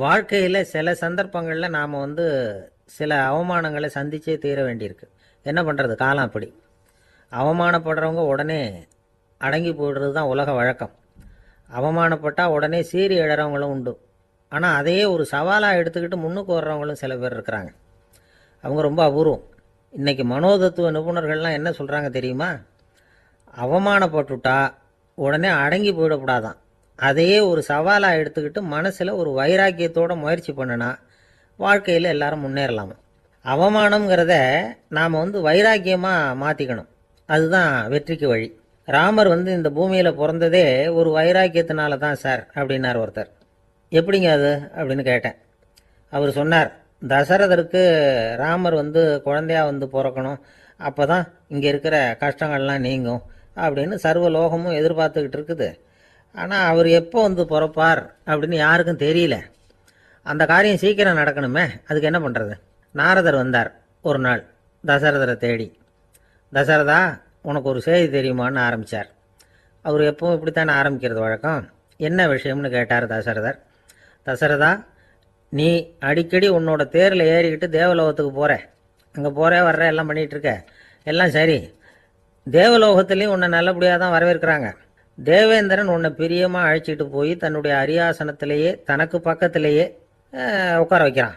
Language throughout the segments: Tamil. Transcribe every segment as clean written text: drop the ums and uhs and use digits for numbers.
வாழ்க்கையில் சில சந்தர்ப்பங்களில் நாம் சில அவமானங்களை சந்திச்சே தீர வேண்டியிருக்கு. என்ன பண்ணுறது, காலம் அப்படி. அவமானப்படுறவங்க உடனே அடங்கி போடுறது தான் உலக வழக்கம். அவமானப்பட்டால் உடனே சீறி எழறவங்களும் உண்டு. ஆனால் அதையே ஒரு சவாலாக எடுத்துக்கிட்டு முன்னுக்கு வர்றவங்களும் சில பேர் இருக்கிறாங்க. அவங்க ரொம்ப அபூர்வம். இன்றைக்கி மனோதத்துவ நிபுணர்கள்லாம் என்ன சொல்கிறாங்க தெரியுமா? அவமானப்பட்டுட்டா உடனே அடங்கி போயிடக்கூடாதான். அதையே ஒரு சவாலாக எடுத்துக்கிட்டு மனசில் ஒரு வைராக்கியத்தோடு முயற்சி பண்ணினா வாழ்க்கையில் எல்லாரும் முன்னேறலாமா. அவமானங்கிறத நாம் வைராக்கியமாக மாற்றிக்கணும். அதுதான் வெற்றிக்கு வழி. ராமர் இந்த பூமியில் பிறந்ததே ஒரு வைராக்கியத்தினால தான் சார் அப்படின்னார் ஒருத்தர். எப்படிங்க அது அப்படின்னு கேட்டேன். அவர் சொன்னார், தசரதருக்கு ராமர் குழந்தையா பிறக்கணும், அப்போ தான் இங்கே இருக்கிற கஷ்டங்கள்லாம் நீங்கும் அப்படின்னு சர்வ லோகமும் எதிர்பார்த்துக்கிட்டு இருக்குது. ஆனால் அவர் எப்போ பிறப்பார் அப்படின்னு யாருக்கும் தெரியல. அந்த காரியம் சீக்கிரம் நடக்கணுமே, அதுக்கு என்ன பண்ணுறது? நாரதர் வந்தார் ஒரு நாள் தசரதரை தேடி. தசரதா, உனக்கு ஒரு செய்தி தெரியுமான்னு ஆரம்பித்தார். அவர் எப்பவும் இப்படித்தானே ஆரம்பிக்கிறது வழக்கம். என்ன விஷயம்னு கேட்டார் தசரதர். தசரதா, நீ அடிக்கடி உன்னோட தேரில் ஏறிக்கிட்டு தேவலோகத்துக்கு போகிற, அங்கே போகிற வர்ற எல்லாம் பண்ணிகிட்ருக்க, எல்லாம் சரி. தேவலோகத்துலேயும் உன்னை நல்லபடியாக தான் வரவேற்கிறாங்க. தேவேந்திரன் உன்னை பிரியமாக அழைச்சிட்டு போய் தன்னுடைய அரியாசனத்திலேயே தனக்கு பக்கத்திலேயே உட்கார வைக்கிறான்.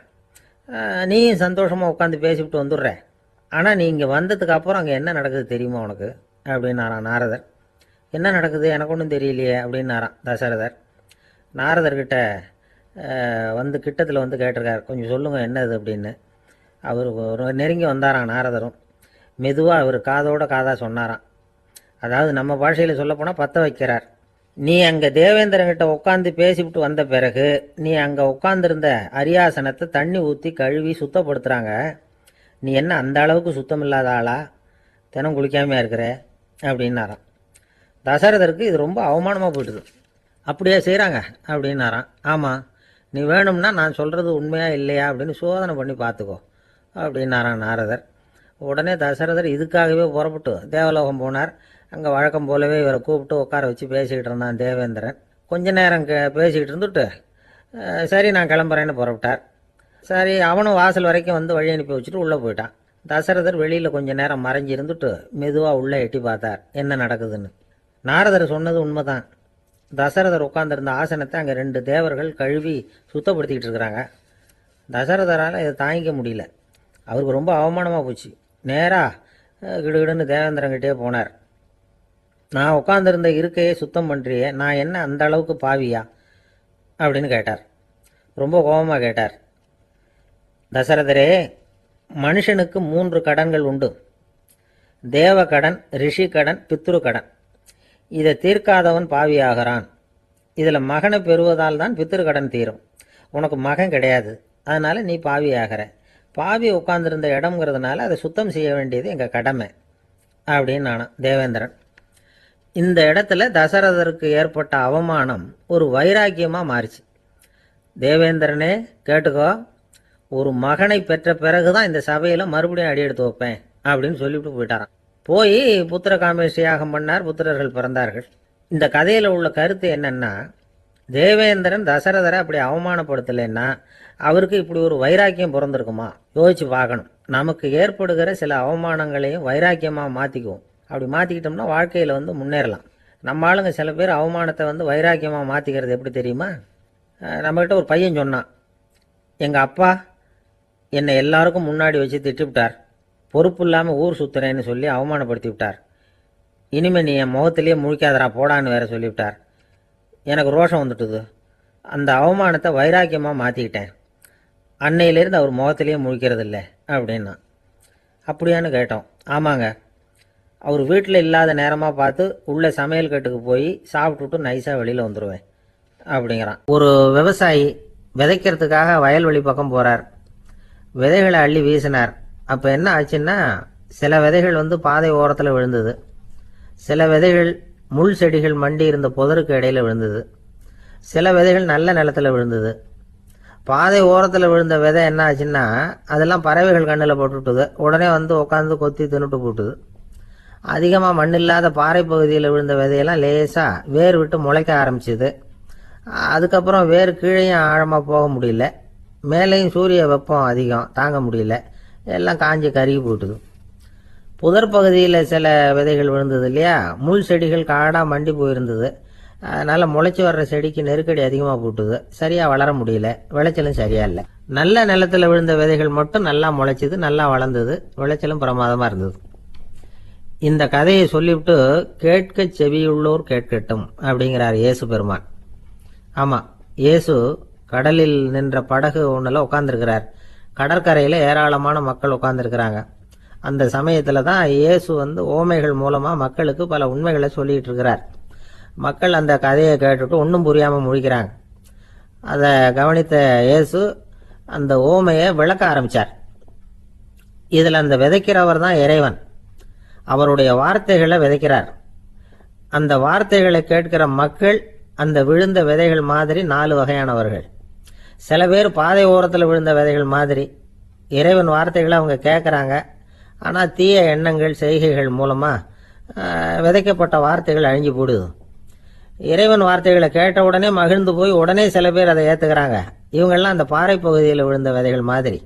நீயும் சந்தோஷமாக உட்காந்து பேசிவிட்டு வந்துடுற. ஆனால் நீ இங்கே வந்ததுக்கு அப்புறம் அங்கே என்ன நடக்குது தெரியுமா உனக்கு அப்படின்னாரான் நாரதர். என்ன நடக்குது எனக்கு ஒன்றும் தெரியலையே அப்படின்னாரான் தசரதர். நாரதர்கிட்ட கிட்டத்தில் கேட்டிருக்கார், கொஞ்சம் சொல்லுங்கள் என்னது அப்படின்னு. அவர் ஒரு நெருங்கி வந்தாரான் நாரதரும். மெதுவாக அவர் காதோட காதாக சொன்னாராம். அதாவது நம்ம பாஷையில் சொல்லப்போனால் பற்ற வைக்கிறார். நீ அங்கே தேவேந்திரங்கிட்ட உட்காந்து பேசிவிட்டு வந்த பிறகு நீ அங்கே உட்காந்துருந்த அரியாசனத்தை தண்ணி ஊற்றி கழுவி சுத்தப்படுத்துகிறாங்க. நீ என்ன அந்த அளவுக்கு சுத்தம் இல்லாத ஆளா, தினம் குளிக்காமையாக இருக்கிற அப்படின்னாராம். தசரதருக்கு இது ரொம்ப அவமானமாக போயிட்டுது. அப்படியே செய்கிறாங்க அப்படின்னாராம். ஆமாம், நீ வேணும்னா நான் சொல்கிறது உண்மையா இல்லையா அப்படின்னு சோதனை பண்ணி பார்த்துக்கோ அப்படின்னாரான் நாரதர். உடனே தசரதர் இதுக்காகவே புறப்பட்டு தேவலோகம் போனார். அங்கே வழக்கம் போலவே இவரை கூப்பிட்டு உட்கார வச்சு பேசிக்கிட்டு இருந்தான் தேவேந்திரன். கொஞ்ச நேரம் பேசிக்கிட்டு இருந்துட்டு சரி நான் கிளம்புறேன்னு புறப்பட்டார். சரி, அவனும் வாசல் வரைக்கும் வழி அனுப்பி வச்சுட்டு உள்ளே போயிட்டான். தசரதர் வெளியில் கொஞ்ச நேரம் மறைஞ்சி இருந்துட்டு மெதுவாக உள்ளே எட்டி பார்த்தார் என்ன நடக்குதுன்னு. நாரதர் சொன்னது உண்மைதான். தசரதர் உட்காந்துருந்த ஆசனத்தை அங்கே 2 தேவர்கள் கழுவி சுத்தப்படுத்திக்கிட்டு இருக்கிறாங்க. தசரதரால் இதை தாங்கிக்க முடியல. அவருக்கு ரொம்ப அவமானமாக போச்சு. நேராக கிடுகிடுன்னு தேவேந்திரங்கிட்டே போனார். நான் உட்காந்துருந்த இருக்கையே சுத்தம் பண்ணுறியே, நான் என்ன அந்த அளவுக்கு பாவியா அப்படின்னு கேட்டார். ரொம்ப கோபமாக கேட்டார். தசரதரே, மனுஷனுக்கு 3 கடன்கள் உண்டு. தேவ கடன், ரிஷி கடன், பித்ரு கடன். இதை தீர்க்காதவன் பாவியாகிறான். இதில் மகனை பெறுவதால் தான் பித்ரு கடன் தீரும். உனக்கு மகன் கிடையாது, அதனால் நீ பாவியாகிற. பாவி உட்காந்துருந்த இடம்ங்கிறதுனால அதை சுத்தம் செய்ய வேண்டியது எங்கள் கடமை அப்படின்னு நானும் தேவேந்திரன். இந்த இடத்துல தசரதருக்கு ஏற்பட்ட அவமானம் ஒரு வைராக்கியமாக மாறிச்சு. தேவேந்திரனே கேட்டுக்கோ, ஒரு மகனை பெற்ற பிறகு தான் இந்த சபையில் மறுபடியும் அடி எடுத்து வைப்பேன் அப்படின்னு சொல்லிவிட்டு போயிட்டாரான். போய் புத்திர காமேஷ்டி யாகம் பண்ணார். புத்திரர்கள் பிறந்தார்கள். இந்த கதையில் உள்ள கருத்து என்னன்னா, தேவேந்திரன் தசரதரை அப்படி அவமானப்படுத்தலைன்னா அவருக்கு இப்படி ஒரு வைராக்கியம் பிறந்திருக்குமா? யோசிச்சு பார்க்கணும். நமக்கு ஏற்படுகிற சில அவமானங்களையும் வைராக்கியமாக மாற்றிக்குவோம். அப்படி மாற்றிக்கிட்டோம்னா வாழ்க்கையில் முன்னேறலாம். நம்ம ஆளுங்க சில பேர் அவமானத்தை வைராக்கியமாக மாற்றிக்கிறது எப்படி தெரியுமா? நம்மகிட்ட ஒரு பையன் சொன்னான், எங்கள் அப்பா என்னை எல்லாருக்கும் முன்னாடி வச்சு திட்டிவிட்டார், பொறுப்பு இல்லாமல் ஊர் சுற்றுறேன்னு சொல்லி அவமானப்படுத்தி விட்டார். இனிமேல் நீ என் முகத்திலேயே முழிக்காதரா போடான்னு வேற சொல்லிவிட்டார். எனக்கு ரோஷம் வந்துட்டுது. அந்த அவமானத்தை வைராக்கியமாக மாற்றிக்கிட்டேன். அன்னையிலேருந்து அவர் முகத்திலேயே முழிக்கிறதில்ல அப்படின்னா. அப்படியான்னு கேட்டோம். ஆமாங்க, அவர் வீட்டில் இல்லாத நேரமாக பார்த்து உள்ள சமையல் கட்டுக்கு போய் சாப்பிட்டுட்டு நைஸாக வெளியில் வந்துடுவேன் அப்படிங்கிறான். ஒரு விவசாயி விதைக்கிறதுக்காக வயல்வெளி பக்கம் போகிறார். விதைகளை அள்ளி வீசினார். அப்போ என்ன ஆச்சுன்னா, சில விதைகள் பாதை ஓரத்தில் விழுந்தது. சில விதைகள் முள் செடிகள் மண்டி இருந்த புதருக்கு இடையில் விழுந்தது. சில விதைகள் நல்ல நிலத்தில் விழுந்தது. பாதை ஓரத்தில் விழுந்த விதை என்ன ஆச்சுன்னா, அதெல்லாம் பறவைகள் கண்ணில் போட்டுவிட்டுது. உடனே உட்காந்து கொத்தி தின்னுட்டு போட்டுது. அதிகமாக மண் இல்லாத பாறை பகுதியில் விழுந்த விதையெல்லாம் லேசாக வேர் விட்டு முளைக்க ஆரம்பிச்சுது. அதுக்கப்புறம் வேறு கீழேயும் ஆழமாக போக முடியல, மேலேயும் சூரிய வெப்பம் அதிகம் தாங்க முடியல, எல்லாம் காஞ்சி கருகி போட்டுது. புதர் பகுதியில் சில விதைகள் விழுந்தது இல்லையா, முள் செடிகள் காடாக மண்டி போயிருந்தது. அதனால் முளைச்சி வர்ற செடிக்கு நெருக்கடி அதிகமாக போட்டுது, சரியாக வளர முடியல, விளைச்சலும் சரியா இல்லை. நல்ல நிலத்தில் விழுந்த விதைகள் மட்டும் நல்லா முளைச்சிது, நல்லா வளர்ந்தது, விளைச்சலும் பிரமாதமாக இருந்தது. இந்த கதையை சொல்லிவிட்டு கேட்க செவியுள்ளோர் கேட்கட்டும் அப்படிங்கிறார் இயேசு பெருமான். ஆமாம், இயேசு கடலில் நின்ற படகு ஒன்றில் உட்காந்துருக்கிறார். கடற்கரையில் ஏராளமான மக்கள் உட்காந்துருக்கிறாங்க. அந்த சமயத்தில் தான் இயேசு ஓமைகள் மூலமாக மக்களுக்கு பல உண்மைகளை சொல்லிகிட்டு இருக்கிறார். மக்கள் அந்த கதையை கேட்டுட்டு ஒன்றும் புரியாமல் முழிக்கிறாங்க. அதை கவனித்த இயேசு அந்த ஓமையை விளக்க ஆரம்பித்தார். இதில் அந்த விதைக்கிறவர் தான் இறைவன். அவருடைய வார்த்தைகளை விதைக்கிறார். அந்த வார்த்தைகளை கேட்கிற மக்கள் அந்த விழுந்த விதைகள் மாதிரி 4 வகையானவர்கள். சில பேர் பாதை ஓரத்தில் விழுந்த விதைகள் மாதிரி. இறைவன் வார்த்தைகளை அவங்க கேட்குறாங்க, ஆனால் தீய எண்ணங்கள் செய்கைகள் மூலமாக விதைக்கப்பட்ட வார்த்தைகள் அழிஞ்சு போடுது. இறைவன் வார்த்தைகளை கேட்ட உடனே மகிழ்ந்து போய் உடனே சில பேர் அதை ஏற்றுக்கிறாங்க. இவங்கெல்லாம் அந்த பாறை பகுதியில் விழுந்த விதைகள் மாதிரி.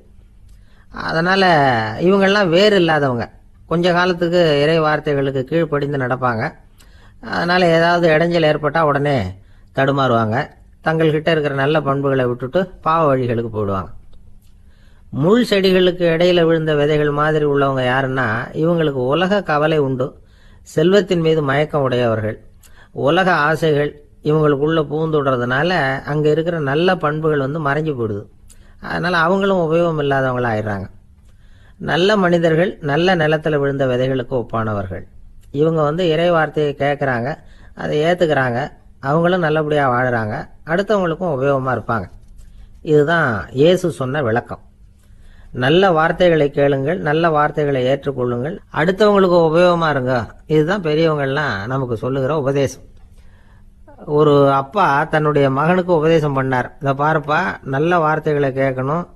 அதனால் இவங்கெல்லாம் வேறு இல்லாதவங்க, கொஞ்ச காலத்துக்கு இறை வார்த்தைகளுக்கு கீழ்ப்படிந்து நடப்பாங்க. அதனால் ஏதாவது இடைஞ்சல் ஏற்பட்டால் உடனே தடுமாறுவாங்க, தங்கள்கிட்ட இருக்கிற நல்ல பண்புகளை விட்டுட்டு பாவ வழிகளுக்கு போயிடுவாங்க. முள் செடிகளுக்கு இடையில விழுந்த விதைகள் மாதிரி உள்ளவங்க யாருன்னா, இவங்களுக்கு உலக கவலை உண்டு, செல்வத்தின் மீது மயக்கம் உடையவர்கள், உலக ஆசைகள் இவங்களுக்குள்ள பூந்துடுறதுனால அங்கே இருக்கிற நல்ல பண்புகள் மறைஞ்சு போயிடுது. அதனால் அவங்களும் உபயோகம் இல்லாதவங்களா ஆயிடுறாங்க. நல்ல மனிதர்கள் நல்ல நிலத்தில் விழுந்த விதைகளுக்கு ஒப்பானவர்கள். இவங்க இறை வார்த்தையை கேட்குறாங்க, அதை ஏற்றுக்கிறாங்க, அவங்களும் நல்லபடியாக வாழுறாங்க, அடுத்தவங்களுக்கும் உபயோகமாக இருப்பாங்க. இதுதான் இயேசு சொன்ன விளக்கம். நல்ல வார்த்தைகளை கேளுங்கள், நல்ல வார்த்தைகளை ஏற்றுக்கொள்ளுங்கள், அடுத்தவங்களுக்கு உபயோகமாக இருங்க. இதுதான் பெரியவங்கள்லாம் நமக்கு சொல்லுகிற உபதேசம். ஒரு அப்பா தன்னுடைய மகனுக்கு உபதேசம் பண்ணார். இதை பாருப்பா, நல்ல வார்த்தைகளை கேட்கணும்,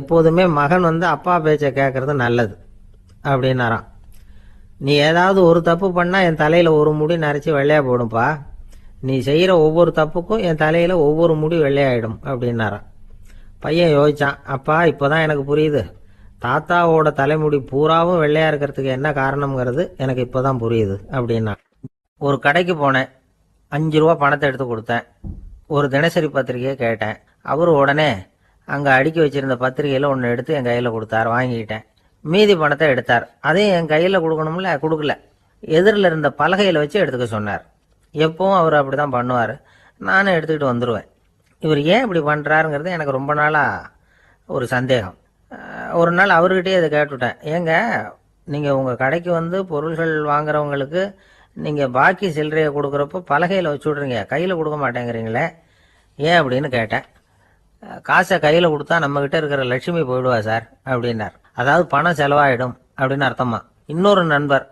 எப்போதுமே மகன் அப்பா பேச்சை கேட்கறது நல்லது அப்படின்னாராம். நீ ஏதாவது ஒரு தப்பு பண்ணால் என் தலையில் ஒரு முடி நரைச்சி வெள்ளையா போடும்பா, நீ செய்கிற ஒவ்வொரு தப்புக்கும் என் தலையில் ஒவ்வொரு முடி வெள்ளையாயிடும் அப்படின்னாராம். பையன் யோசிச்சான், அப்பா இப்போதான் எனக்கு புரியுது, தாத்தாவோட தலைமுடி பூராவும் வெள்ளையா இருக்கிறதுக்கு என்ன காரணம்ங்கிறது எனக்கு இப்போதான் புரியுது அப்படின்னா. ஒரு கடைக்கு போனேன், 5 ரூபா பணத்தை எடுத்து கொடுத்தேன், ஒரு தினசரி பத்திரிகையை கேட்டேன். அவரு உடனே அங்கே அடுக்கி வச்சிருந்த பத்திரிகையில் ஒன்று எடுத்து என் கையில் கொடுத்தார், வாங்கிக்கிட்டேன். மீதி பணத்தை எடுத்தார், அதையும் என் கையில் கொடுக்கணும்ல, கொடுக்கல. எதிரில் இருந்த பலகையில் வச்சு எடுத்துக்க சொன்னார். எப்பவும் அவர் அப்படி தான் பண்ணுவார், நானும் எடுத்துக்கிட்டு வந்துடுவேன். இவர் ஏன் இப்படி பண்ணுறாருங்கிறது எனக்கு ரொம்ப நாளாக ஒரு சந்தேகம். ஒரு நாள் அவர்கிட்டயே அதை கேட்டுவிட்டேன், ஏங்க நீங்கள் உங்கள் கடைக்கு பொருள்கள் வாங்குறவங்களுக்கு நீங்கள் பாக்கி சில்லறையை கொடுக்குறப்போ பலகையில் வச்சு விட்றீங்க, கையில் கொடுக்க மாட்டேங்கிறீங்களே, ஏன் அப்படின்னு கேட்டேன். காசை கையில் கொடுத்தா நம்மக்கிட்ட இருக்கிற லட்சுமி போயிடுவா சார் அப்படின்னார். அதாவது பணம் செலவாயிடும் அப்படின்னு அர்த்தமா. இன்னொரு நண்பர்,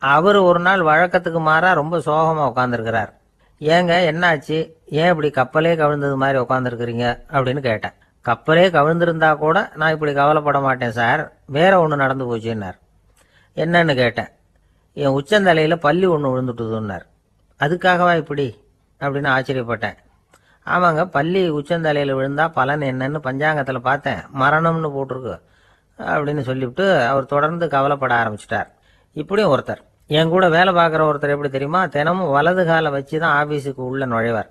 அவர் ஒரு நாள் வழக்கத்துக்கு மாறா ரொம்ப சோகமாக உட்காந்துருக்கிறார். ஏங்க என்னாச்சு, ஏன் இப்படி கப்பலே கவிழ்ந்தது மாதிரி உட்காந்துருக்குறீங்க அப்படின்னு கேட்டேன். கப்பலே கவிழ்ந்திருந்தா கூட நான் இப்படி கவலைப்பட மாட்டேன் சார், வேற ஒன்று நடந்து போச்சுன்னார். என்னன்னு கேட்டேன். என் உச்சந்தலையில் பள்ளி ஒன்று விழுந்துட்டுதுன்னார். அதுக்காகவா இப்படி அப்படின்னு ஆச்சரியப்பட்டேன். ஆமாங்க, பள்ளி உச்சந்தலையில் விழுந்தா பலன் என்னன்னு பஞ்சாங்கத்தில் பார்த்தேன், மரணம்னு போட்டிருக்கு அப்படின்னு சொல்லிவிட்டு அவர் தொடர்ந்து கவலைப்பட ஆரம்பிச்சிட்டார். இப்படியும் ஒருத்தர், என் கூட வேலை பார்க்குற ஒருத்தர் எப்படி தெரியுமா, தினமும் வலது காலை வச்சு தான் ஆஃபீஸுக்கு உள்ளே நுழைவார்.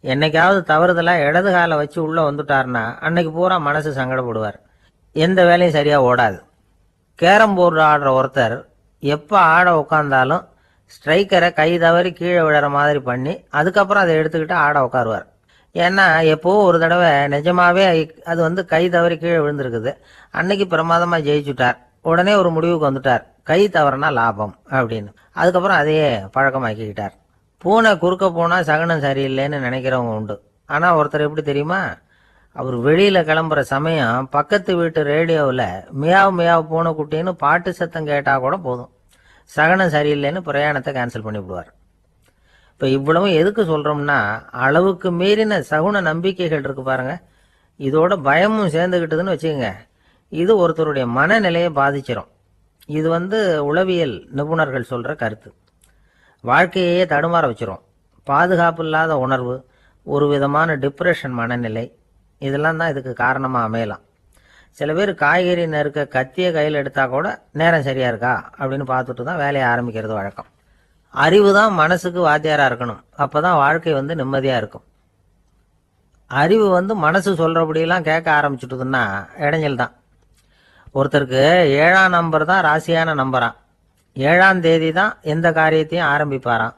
என்னைக்காவது தவறுதலாக இடது காலை வச்சு உள்ளே வந்துட்டார்னா அன்னைக்கு பூரா மனசு சங்கடப்படுவார், எந்த வேலையும் சரியாக ஓடாது. கேரம் போர்டு ஆடுற ஒருத்தர் எப்போ ஆட உட்காந்தாலும் ஸ்ட்ரைக்கரை கை தவறி கீழே விழுற மாதிரி பண்ணி அதுக்கப்புறம் அதை எடுத்துக்கிட்டு ஆட உட்காருவார். ஏன்னா எப்போ ஒரு தடவை நிஜமாவே அது கை தவறி கீழே விழுந்திருக்குது, அன்னைக்கு பிரமாதமாக ஜெயிச்சுட்டார். உடனே ஒரு முடிவுக்கு வந்துட்டார், கை தவறுனா லாபம் அப்படின்னு. அதுக்கப்புறம் அதையே பழக்கமாக்கிக்கிட்டார். பூனை குறுக்க போனால் சகனம் சரியில்லைன்னு நினைக்கிறவங்க உண்டு. ஆனால் ஒருத்தர் எப்படி தெரியுமா, அவர் வெளியில் கிளம்புற சமயம் பக்கத்து வீட்டு ரேடியோவில் மியாவ் மியாவ் பூனை குட்டின்னு பாட்டு சத்தம் கேட்டால் கூட போதும், சகனம் சரியில்லைன்னு பிரயாணத்தை கேன்சல் பண்ணிவிடுவார். இப்போ இவ்வளவும் எதுக்கு சொல்கிறோம்னா, அளவுக்கு மீறின சகுன நம்பிக்கைகள் இருக்கு பாருங்க, இதோட பயமும் சேர்ந்துக்கிட்டதுன்னு வச்சுக்கோங்க, இது ஒருத்தருடைய மனநிலையை பாதிச்சிடும். இது உளவியல் நிபுணர்கள் சொல்கிற கருத்து. வாழ்க்கையே தடுமாற வச்சிரும். பாதுகாப்பு இல்லாத உணர்வு, ஒரு விதமான டிப்ரெஷன் மனநிலை, இதெல்லாம் தான் இதுக்கு காரணமாக அமையலாம். சில பேர் காய்கறி நறுக்க கத்தியை கையில் எடுத்தால் கூட நேரம் சரியாக இருக்கா அப்படின்னு பார்த்துட்டு தான் வேலையை ஆரம்பிக்கிறது வழக்கம். அறிவு தான் மனசுக்கு வாத்தியாராக இருக்கணும். அப்போ தான் வாழ்க்கை நிம்மதியாக இருக்கும். அறிவு மனசு சொல்கிறபடியெல்லாம் கேட்க ஆரம்பிச்சுட்டுதுன்னா இடைஞ்சல் தான். ஒருத்தருக்கு 7ஆம் நம்பர் தான் ராசியான நம்பராம். 7ஆம் தேதி தான் எந்த காரியத்தையும் ஆரம்பிப்பாராம்.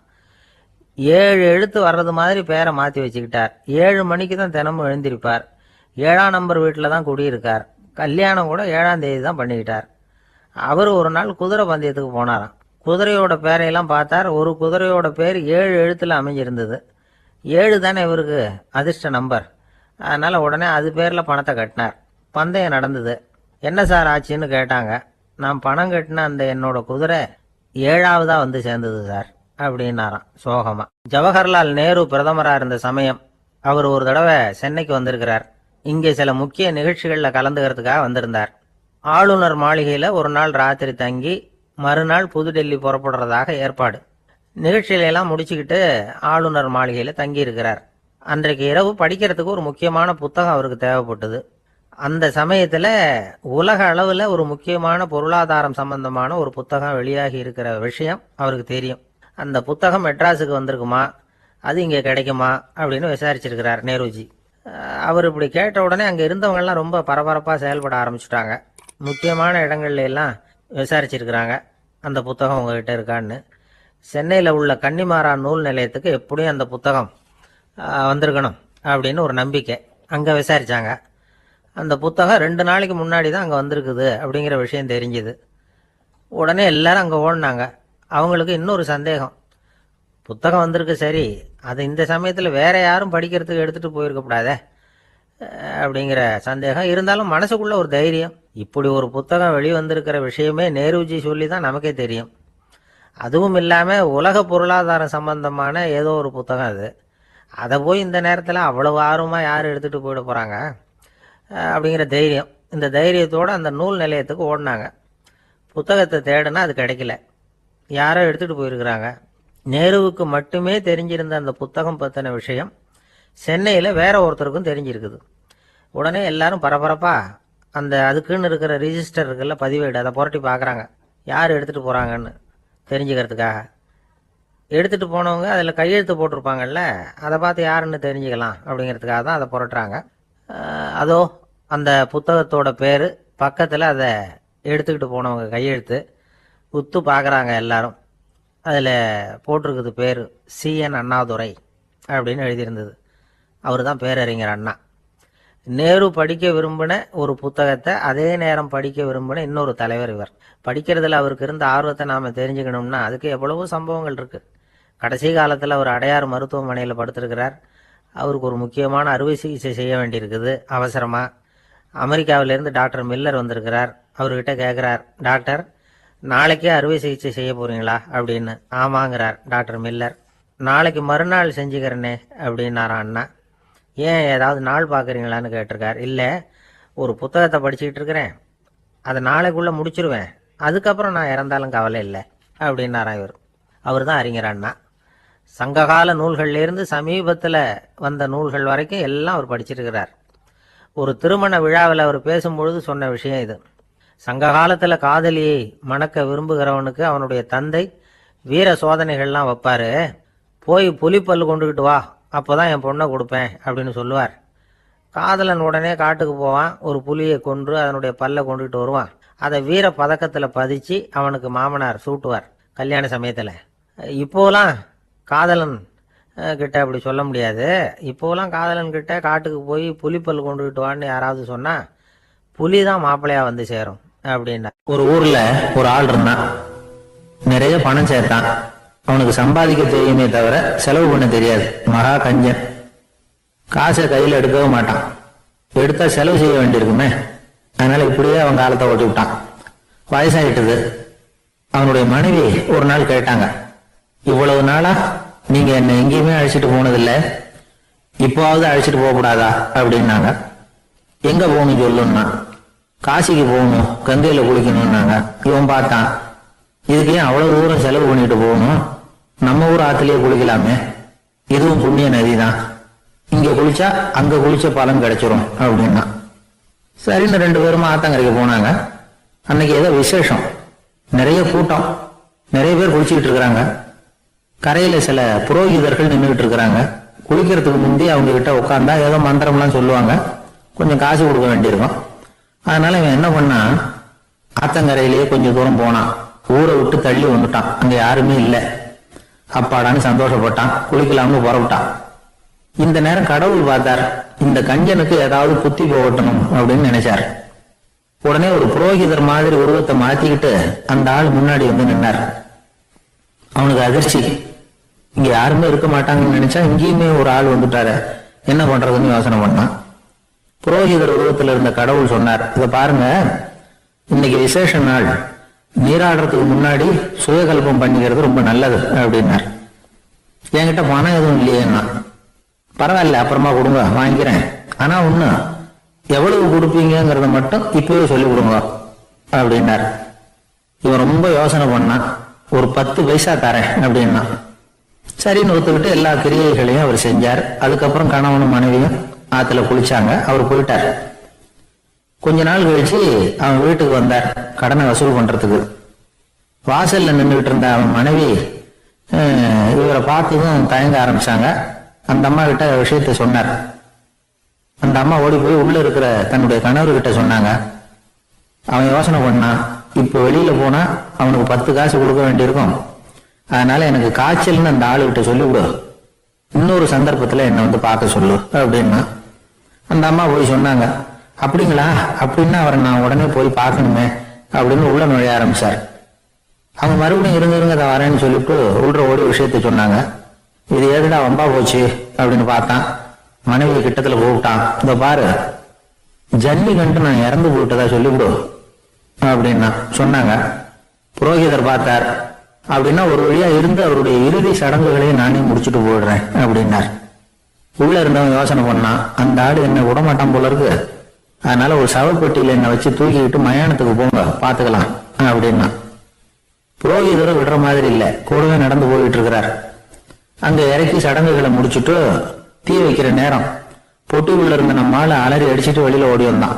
7 எழுத்து வர்றது மாதிரி பேரை மாற்றி வச்சுக்கிட்டார். 7 மணிக்கு தான் தினமும் எழுந்திருப்பார். 7ஆம் நம்பர் வீட்டில் தான் குடியிருக்கார். கல்யாணம் கூட 7ஆம் தேதி தான் பண்ணிக்கிட்டார். அவர் ஒரு நாள் குதிரை பந்தயத்துக்கு போனாராம். குதிரையோட பேரையெல்லாம் பார்த்தார். ஒரு குதிரையோட பேர் 7 எழுத்தில் அமைஞ்சிருந்தது. 7 தானே இவருக்கு அதிர்ஷ்ட நம்பர். அதனால் உடனே அது பேரில் பணத்தை கட்டினார். பந்தயம் நடந்தது. என்ன சார் ஆச்சுன்னு கேட்டாங்க. நான் பணம் கட்டின அந்த என்னோட குதிரை 7ஆவதாக சேர்ந்தது சார் அப்படின்னாராம் சோகமா. ஜவஹர்லால் நேரு பிரதமராக இருந்த சமயம் அவர் ஒரு தடவை சென்னைக்கு வந்திருக்கிறார். இங்கே சில முக்கிய நிகழ்ச்சிகளில் கலந்துக்கிறதுக்காக வந்திருந்தார். ஆளுநர் மாளிகையில் ஒரு நாள் ராத்திரி தங்கி மறுநாள் புதுடெல்லி புறப்படுறதாக ஏற்பாடு. நிகழ்ச்சியிலெல்லாம் முடிச்சுக்கிட்டு ஆளுநர் மாளிகையில் தங்கி இருக்கிறார். அன்றைக்கு இரவு படிக்கிறதுக்கு ஒரு முக்கியமான புத்தகம் அவருக்கு தேவைப்பட்டது. அந்த சமயத்தில் உலக அளவில் ஒரு முக்கியமான பொருளாதாரம் சம்பந்தமான ஒரு புத்தகம் வெளியாகி இருக்கிற விஷயம் அவருக்கு தெரியும். அந்த புத்தகம் மெட்ராஸுக்கு வந்திருக்குமா, அது இங்கே கிடைக்குமா அப்படின்னு விசாரிச்சிருக்கிறார் நேருஜி. அவர் இப்படி கேட்ட உடனே அங்கே இருந்தவங்கெல்லாம் ரொம்ப பரபரப்பாக செயல்பட ஆரம்பிச்சுட்டாங்க. முக்கியமான இடங்கள்ல எல்லாம் விசாரிச்சிருக்கிறாங்க அந்த புத்தகம் உங்ககிட்ட இருக்கான்னு. சென்னையில் உள்ள கன்னிமாரா நூல் நிலையத்துக்கு எப்படியும் அந்த புத்தகம் வந்திருக்கணும் அப்படின்னு ஒரு நம்பிக்கை. அங்கே விசாரித்தாங்க. அந்த புத்தகம் 2 நாளைக்கு முன்னாடி தான் அங்கே வந்திருக்குது அப்படிங்கிற விஷயம் தெரிஞ்சுது. உடனே எல்லாரும் அங்கே ஓடினாங்க. அவங்களுக்கு இன்னொரு சந்தேகம். புத்தகம் வந்திருக்கு சரி, அது இந்த சமயத்தில் வேற யாரும் படிக்கிறதுக்கு எடுத்துகிட்டு போயிருக்கக்கூடாதே அப்படிங்கிற சந்தேகம் இருந்தாலும் மனசுக்குள்ள ஒரு தைரியம். இப்படி ஒரு புத்தகம் வெளிவந்திருக்கிற விஷயமே நேருஜி சொல்லி தான் நமக்கே தெரியும். அதுவும் இல்லாமல் உலக பொருளாதாரம் சம்பந்தமான ஏதோ ஒரு புத்தகம் அது. அதை போய் இந்த நேரத்தில் அவ்வளவு ஆர்வமாக யார் எடுத்துகிட்டு போயிட போகிறாங்க அப்படிங்கிற தைரியம். இந்த தைரியத்தோடு அந்த நூல் நிலையத்துக்கு ஓடினாங்க. புத்தகத்தை தேடினா அது கிடைக்கல. யாரோ எடுத்துகிட்டு போயிருக்கிறாங்க. நேருவுக்கு மட்டுமே தெரிஞ்சிருந்த அந்த புத்தகம் பற்றின விஷயம் சென்னையில் வேற ஒருத்தருக்கும் தெரிஞ்சிருக்குது. உடனே எல்லாரும் பரபரப்பாக அந்த அதுக்குன்னு இருக்கிற ரிஜிஸ்டர் இருக்குல்ல, பதிவேடு, அதை புரட்டி பார்க்குறாங்க யார் எடுத்துகிட்டு போகிறாங்கன்னு தெரிஞ்சுக்கிறதுக்காக. எடுத்துகிட்டு போனவங்க அதில் கையெழுத்து போட்டிருப்பாங்கல்ல, அதை பார்த்து யாருன்னு தெரிஞ்சுக்கலாம் அப்படிங்கிறதுக்காக தான் அதை புரட்டுறாங்க. அதோ அந்த புத்தகத்தோட பேர் பக்கத்தில் அதை எடுத்துக்கிட்டு போனவங்க கையெழுத்து உத்து பார்க்குறாங்க எல்லாரும். அதில் போட்டிருக்குது பேர் CN அண்ணாதுரை அப்படின்னு எழுதியிருந்தது. அவர் தான் பேரறிஞர் அண்ணா. நேரு படிக்க விரும்பின ஒரு புத்தகத்தை அதே நேரம் படிக்க விரும்பின இன்னொரு தலைவர் இவர். படிக்கிறதுல அவருக்கு இருந்த ஆர்வத்தை நாம் தெரிஞ்சுக்கணும்னா அதுக்கு எவ்வளவோ சம்பவங்கள் இருக்குது. கடைசி காலத்தில் அவர் அடையாறு மருத்துவமனையில் படுத்திருக்கிறார். அவருக்கு ஒரு முக்கியமான அறுவை சிகிச்சை செய்ய வேண்டியிருக்குது அவசரமாக. அமெரிக்காவிலேருந்து டாக்டர் மில்லர் வந்திருக்கிறார். அவர்கிட்ட கேட்குறார், டாக்டர் நாளைக்கே அறுவை சிகிச்சை செய்ய போகிறீங்களா அப்படின்னு. ஆமாங்கிறார் டாக்டர் மில்லர். நாளைக்கு மறுநாள் செஞ்சுக்கிறேனே அப்படின்னாரான் அண்ணா. ஏன் ஏதாவது நாள் பார்க்குறீங்களான்னு கேட்டிருக்கார். இல்லை, ஒரு புத்தகத்தை படிச்சுக்கிட்டு இருக்கிறேன், அதை நாளைக்குள்ளே முடிச்சிருவேன், அதுக்கப்புறம் நான் இறந்தாலும் கவலை இல்லை அப்படின்னாரான் இவர். அவர் தான் அறிஞர் அண்ணா. சங்ககால நூல்கள்லேருந்து சமீபத்தில் வந்த நூல்கள் வரைக்கும் எல்லாம் அவர் படிச்சிருக்கிறார். ஒரு திருமண விழாவில் அவர் பேசும்பொழுது சொன்ன விஷயம் இது. சங்க காலத்தில் காதலியை மணக்க விரும்புகிறவனுக்கு அவனுடைய தந்தை வீர சோதனைகள்லாம் வைப்பார். போய் புலிப்பல்லு கொண்டுக்கிட்டு வா, அப்போ தான் என் பொண்ணை கொடுப்பேன் அப்படின்னு சொல்லுவார். காதலன் உடனே காட்டுக்கு போவான், ஒரு புலியை கொன்று அதனுடைய பல்லை கொண்டுகிட்டு வருவான். அதை வீர பதக்கத்தில் பதிச்சு அவனுக்கு மாமனார் சூட்டுவார் கல்யாண சமயத்தில். இப்போலாம் காதலன் கிட்ட அப்படி சொல்ல முடியாது. இப்போலாம் காதலன் கிட்ட காட்டுக்கு போய் புலிப்பல் கொண்டுகிட்டு வான்னு யாராவது சொன்னால் புலி தான் மாப்பிள்ளையா வந்து சேரும் அப்படின்னா. ஒரு ஊரில் ஒரு ஆள் இருந்தான். நிறைய பணம் சேர்த்தான். அவனுக்கு சம்பாதிக்க தெரியுமே தவிர செலவு பண்ண தெரியாது. மகா கஞ்சன். காசை கையில் எடுக்கவே மாட்டான். எடுத்தா செலவு செய்ய வேண்டியிருக்குமே. அதனால இப்படியே அவன் காலத்தை ஓட்டி விட்டான். வயசாயிட்டது. அவனுடைய மனைவி ஒரு நாள் கேட்டாங்க, இவ்வளவு நாளா நீங்க என்ன எங்கேயுமே அழைச்சிட்டு போனதில்லை, இப்போவாவது அழைச்சிட்டு போக கூடாதா அப்படின்னாங்க. எங்க போகணும் சொல்லுன்னா. காசிக்கு போகணும், கங்கையில குளிக்கணும்னாங்க. இவன் பார்த்தான், இதுக்கு ஏன் அவ்வளவு தூரம் செலவு பண்ணிட்டு போகணும், நம்ம ஊர் ஆத்திலேயே குளிக்கலாமே, இதுவும் புண்ணிய நதி தான், இங்க குளிச்சா அங்க குளிச்ச பலன் கிடைச்சிரும் அப்படின்னா. சரின்னு 2 பேரும் ஆத்தங்கரைக்கு போனாங்க. அன்னைக்கு ஏதோ விசேஷம், நிறைய கூட்டம், நிறைய பேர் குளிச்சுக்கிட்டு இருக்கிறாங்க. கரையில சில புரோகிதர்கள் நின்றுகிட்டு இருக்கிறாங்க. குளிக்கிறதுக்கு முந்தி அவங்க கிட்ட உட்காந்தா ஏதோ மந்திரம்லாம் சொல்லுவாங்க, கொஞ்சம் காசு கொடுக்க வேண்டியிருக்கும். அதனால இவன் என்ன பண்ணா, ஆத்தங்கரையிலேயே கொஞ்சம் தூரம் போனான். ஊரை விட்டு தள்ளி வந்துட்டான், அங்க யாருமே இல்லை. அப்பாடான்னு சந்தோஷப்பட்டான், குளிக்கலாம்னு புறப்பட்டான். இந்த நேரம் கடவுள் பார்த்தார், இந்த கஞ்சனுக்கு ஏதாவது புத்தி போகட்டணும் அப்படின்னு நினைச்சார். உடனே ஒரு புரோகிதர் மாதிரி உருவத்தை மாத்திக்கிட்டு அந்த ஆள் முன்னாடி வந்து நின்னார். அவனுக்கு அதிர்ச்சி, இங்க யாருமே இருக்க மாட்டாங்கன்னு நினைச்சா இங்கேயுமே ஒரு ஆள் வந்துட்டாரு, என்ன பண்றதுன்னு யோசனை பண்ணான். புரோகிதர் உருவத்தில் இருந்த கடவுள் சொன்னார், இதை பாருங்க, இன்னைக்கு விசேஷ நாள், நீராடுறதுக்கு முன்னாடி சுயகல்பம் பண்ணிக்கிறது ரொம்ப நல்லது அப்படின்னார். என்கிட்ட பணம் எதுவும் இல்லையேன்னா. பரவாயில்ல, அப்புறமா கொடுங்க, வாங்கிக்கிறேன். ஆனா ஒண்ணு, எவ்வளவு கொடுப்பீங்கிறத மட்டும் இப்பவே சொல்லி கொடுங்க அப்படின்னார். இவன் ரொம்ப யோசனை பண்ணான். ஒரு 10 பைசா தரேன் அப்படின்னா. சரின்னு ஒத்துக்கிட்டு எல்லா கிரியைகளையும் அவர் செஞ்சார். அதுக்கப்புறம் கணவனும் மனைவியும் ஆத்துல குளிச்சாங்க. அவர் போயிட்டார். கொஞ்ச நாள் கழிச்சு அவன் வீட்டுக்கு வந்தார் கடனை வசூல் பண்றதுக்கு. வாசல்ல நின்றுகிட்டு இருந்த அவன் மனைவி இவரை பார்த்ததும் தயங்க ஆரம்பிச்சாங்க. அந்த அம்மா கிட்ட விஷயத்த சொன்னார். அந்த அம்மா ஓடி போய் உள்ள இருக்கிற தன்னுடைய கணவர்கிட்ட சொன்னாங்க. அவன் யோசனை பண்ணான், இப்ப வெளியில போனா அவனுக்கு 10 காசு கொடுக்க வேண்டியிருக்கும், அதனால எனக்கு காய்ச்சல்னு அந்த ஆளுகிட்ட சொல்லிவிடு, இன்னொரு சந்தர்ப்பத்துல என்ன வந்து பார்க்க சொல்லு அப்படின்னா. அந்த அம்மா போய் சொன்னாங்க. அப்படிங்களா, அப்படின்னா அவரை நான் உடனே போய் பார்க்கணுமே அப்படின்னு உள்ள நுழைய ஆரம்பிச்சார். அவங்க மறுபடியும் இருங்க அதை வரேன்னு சொல்லிட்டு உள்ள ஓடி விஷயத்த சொன்னாங்க. இது ஏதுடா வம்பா போச்சு அப்படின்னு பார்த்தான். மனைவி கிட்டத்துல கூப்பிட்டான், இந்த பாரு, ஜன்னி கண்டு நான் இறந்து போயிட்டதா சொல்லிவிடு அப்படின்னா சொன்னாங்க. புரோகிதர் பார்த்தார். அப்படின்னா ஒரு வழியா இருந்து அவருடைய இறுதி சடங்குகளையும் நானே முடிச்சுட்டு போயிடுறேன் அப்படின்னார். உள்ள இருந்தவன் யோசனை பண்ணான், அந்த ஆடு என்ன விடமாட்டான் போல இருக்கு, அதனால ஒரு சவப்பெட்டியில என்னை வச்சு தூக்கிக்கிட்டு மயானத்துக்கு போங்க, பாத்துக்கலாம் அப்படின்னா. புரோகிதரும் விடுற மாதிரி இல்ல, கூடவே நடந்து போயிட்டு இருக்கிறார். அங்க இறக்கி சடங்குகளை முடிச்சுட்டு தீ வைக்கிற நேரம் பொட்டிக்குள்ள இருந்த நம்மால அலறி அடிச்சுட்டு வெளியில ஓடி வந்தான்.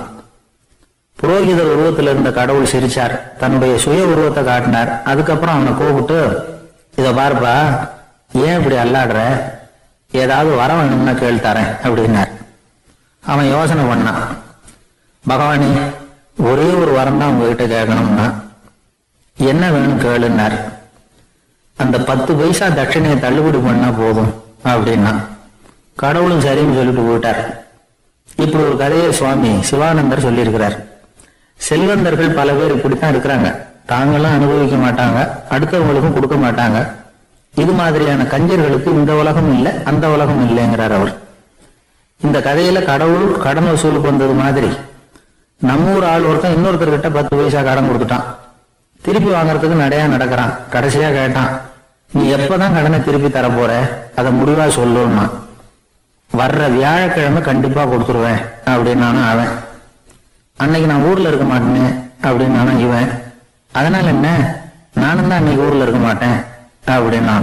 புரோகிதர் உருவத்துல இருந்த கடவுள் சிரிச்சார், தன்னுடைய சுய உருவத்தை காட்டினார். அதுக்கப்புறம் அவனை கூப்பிட்டு, இத பாருப்பா, ஏன் இப்படி அல்லாடுற, ஏதாவது வர வேணும்னா கேள் தரேன் அப்படின்னார். அவன் யோசனை பண்ணான், பகவானே, ஒரே ஒரு வரம் தான் உங்ககிட்ட கேட்கணும்னா என்ன வேணும் கேளுன்னார். அந்த 10 பைசா தட்சணையை தள்ளுபடி பண்ணா போதும் அப்படின்னா. கடவுளும் சரின்னு சொல்லிட்டு போயிட்டார். இப்படி ஒரு கதையை சுவாமி சிவானந்தர் சொல்லியிருக்கிறார். செல்வந்தர்கள் பல பேர் இப்படித்தான் இருக்கிறாங்க, தாங்களும் அனுபவிக்க மாட்டாங்க, அடுத்தவங்களுக்கும் கொடுக்க மாட்டாங்க. இது மாதிரியான கஞ்சர்களுக்கு இந்த உலகம் இல்லை, அந்த உலகம் இல்லைங்கிறார் அவர். இந்த கதையில கடவுள் கடன் வசூலுக்கு வந்தது மாதிரி நம்ம ஊர் ஆள் ஒருத்தன் இன்னொருத்தர்கிட்ட 10 பைசா கடன் கொடுத்துட்டான். திருப்பி வாங்கறதுக்கு நடையா நடக்கிறான். கடைசியா கேட்டான், நீ எப்பதான் கடனை திருப்பி தர போற, அதை முடிவா சொல்லுன்னா. வர்ற வியாழக்கிழமை கண்டிப்பா கொடுத்துருவேன் அப்படின்னு அவன். அன்னைக்கு நான் ஊர்ல இருக்க மாட்டேனே அப்படின்னு இவன். அதனால என்ன, நானும் தான் அன்னைக்கு ஊர்ல இருக்க மாட்டேன் அப்படின்னு.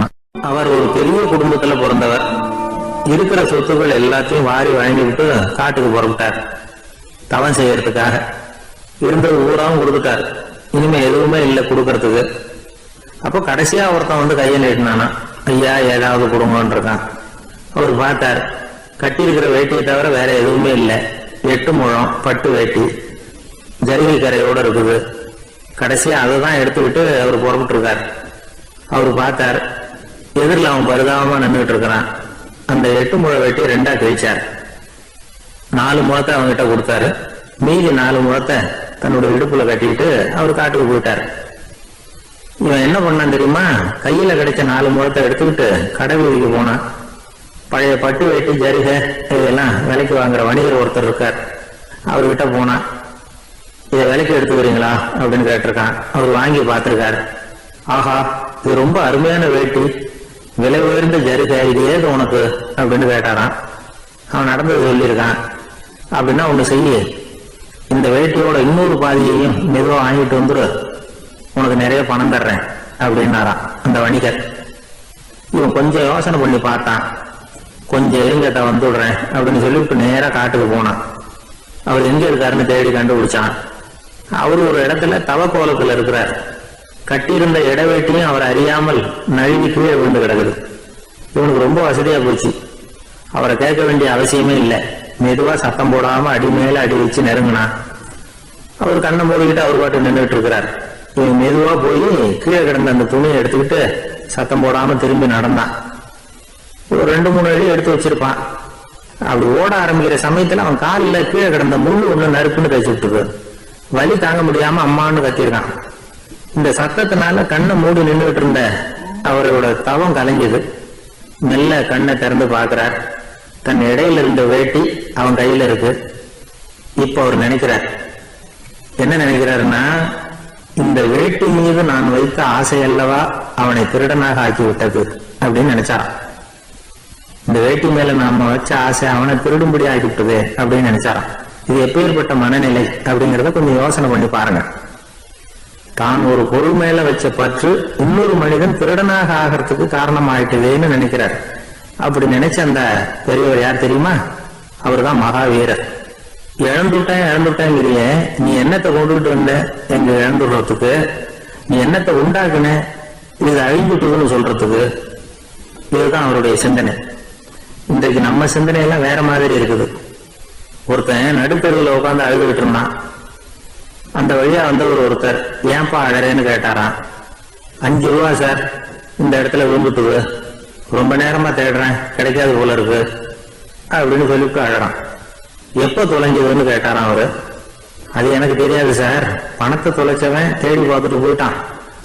அவர் ஒரு பெரிய குடும்பத்துல பிறந்தவர். இருக்கிற சொத்துக்கள் எல்லாத்தையும் வாரி வாங்கிவிட்டு காட்டுக்கு புறப்பட்டார் தவம் செய்யறதுக்காக. இருந்தது ஊராவும் கொடுத்துட்டார், இனிமே எதுவுமே இல்லை கொடுக்கறதுக்கு. அப்போ கடைசியா ஒருத்தன் வந்து கையை நீட்டினானா, ஐயா ஏதாவது கொடுங்கன்னு இருக்கான். அவர் பார்த்தார், கட்டி இருக்கிற வேட்டியை தவிர வேற எதுவுமே இல்லை. 8 முழம் பட்டு வேட்டி, ஜரிகை கரையோட இருக்குது. கடைசியா அதை தான் எடுத்துக்கிட்டு அவர் புறப்பட்டு இருக்கார். அவர் பார்த்தார், எதிரில் அவன் பரிதாபமா நின்றுட்டு இருக்கிறான். அந்த 8 முழ வேட்டி 2ஆ கிழிச்சார். 4 முழத்தை அவங்ககிட்ட கொடுத்தாரு. மீதி 4 முழத்தை தன்னுடைய இடுப்புல கட்டிக்கிட்டு அவர் காட்டுக்கு போயிட்டார். இவன் என்ன பண்ணான் தெரியுமா, கையில கிடைச்ச 4 முழத்தை எடுத்துக்கிட்டு கடை வீதிக்கு போனான். பழைய பட்டு வேட்டி ஜரிகை இதெல்லாம் விலைக்கு வாங்குற வணிகர் ஒருத்தர் இருக்கார், அவர்கிட்ட போனான். இதை விலைக்கு எடுத்துக்கிறீங்களா அப்படின்னு கேட்டிருக்கான். அவர் வாங்கி பார்த்திருக்காரு. ஆஹா, இது ரொம்ப அருமையான வேட்டி, விலை உயர்ந்த ஜரிகை, இது ஏது உனக்கு அப்படின்னு கேட்டாரான். அவன் நடந்தது சொல்லியிருக்கான். அப்படின்னா ஒண்ணு செய்ய, இந்த வேட்டியோட இன்னொரு பாதியையும் மெதுவா வாங்கிட்டு வந்துரு, உனக்கு நிறைய பணம் தர்றேன் அப்படின்னாரான் அந்த வணிகர். இவன் கொஞ்சம் யோசனை பண்ணி பார்த்தான். கொஞ்சம் இருங்கட்ட வந்துடுறேன் அப்படின்னு சொல்லி இப்ப நேரா காட்டுக்கு போனான். அவர் எங்க இருக்காருன்னு தேடி கண்டுபிடிச்சான். அவரு ஒரு இடத்துல தவக்கோலத்துல இருக்கிறார். கட்டியிருந்த இடவேட்டியும் அவர் அறியாமல் நழுவி கீழே விழுந்து கிடக்குது. இவனுக்கு ரொம்ப வசதியா போச்சு. அவரை கேட்க வேண்டிய அவசியமே இல்லை. மெதுவா சத்தம் போடாம அடி மேல அடி வச்சு நெருங்கினான். அவர் கண்ணை மூடிக்கிட்டு அவர் பாட்டு நின்றுட்டு இருக்கிறார். இவன் மெதுவா போய் கீழே கிடந்த அந்த துணியை எடுத்துக்கிட்டு சத்தம் போடாம திரும்பி நடந்தான். ஒரு 2-3 அடி எடுத்து வச்சிருப்பான். அப்படி ஓட ஆரம்பிக்கிற சமயத்துல அவன் காலில் கீழே கிடந்த முள்ளு ஒண்ணு நறுப்புன்னு தைச்சு விட்டுது. வலி தாங்க முடியாம அம்மான்னு கத்திருக்கான். இந்த சத்தத்தினால கண்ணை மூடி நின்றுட்டு இருந்த அவரோட தவம் கலைஞ்சது. மெல்ல கண்ணை திறந்து பார்க்கிறார். தன் இடையில இருந்த வேட்டி அவன் கையில இருக்கு. இப்ப அவர் நினைக்கிறார், என்ன நினைக்கிறாருன்னா, இந்த வேட்டி மீது நான் வைத்த ஆசை அல்லவா அவனை திருடனாக ஆக்கி விட்டது அப்படின்னு நினைச்சாராம். இந்த வேட்டி மேல நாம வச்ச ஆசை அவனை திருடும்படி ஆகிவிட்டது அப்படின்னு நினைச்சாராம். இது எப்பேற்பட்ட மனநிலை அப்படிங்கிறத கொஞ்சம் யோசனை பண்ணி பாருங்க. தான் ஒரு பொருள் மேல வச்ச பற்று இன்னொரு மனிதன் திருடனாக ஆகிறதுக்கு காரணம் ஆயிட்டுதுன்னு நினைக்கிறார். அப்படி நினைச்ச அந்த பெரியவர் யார் தெரியுமா? அவர் தான் மகாவீரர். இழந்துட்டேங்கிறிய, நீ என்னத்தை கொண்டுகிட்டு வந்த எங்க இழந்துடுறதுக்கு? நீ என்னத்தை உண்டாக்குன இது அழிஞ்சுட்டுதுன்னு சொல்றதுக்கு? இதுதான் அவருடைய சிந்தனை. இன்றைக்கு நம்ம சிந்தனை எல்லாம் வேற மாதிரி இருக்குது. ஒருத்தன் நடுத்தருவில் உட்காந்து அழுதுகிட்டு இருந்தான். அந்த வழியா வந்தவர் ஒருத்தர், ஏன்பா அழறேன்னு கேட்டாராம். 5 ரூபா சார், இந்த இடத்துல விழுந்துட்டுது, ரொம்ப நேரமா தேடுறேன், கிடைக்காது போல இருக்கு அப்படின்னு சொல்லிட்டு அழறான். எப்ப தொலைஞ்சதுன்னு கேட்டாராம் அவரு. அது எனக்கு தெரியாது சார், பணத்தை தொலைச்சவன் தேடி பார்த்துட்டு போயிட்டான்,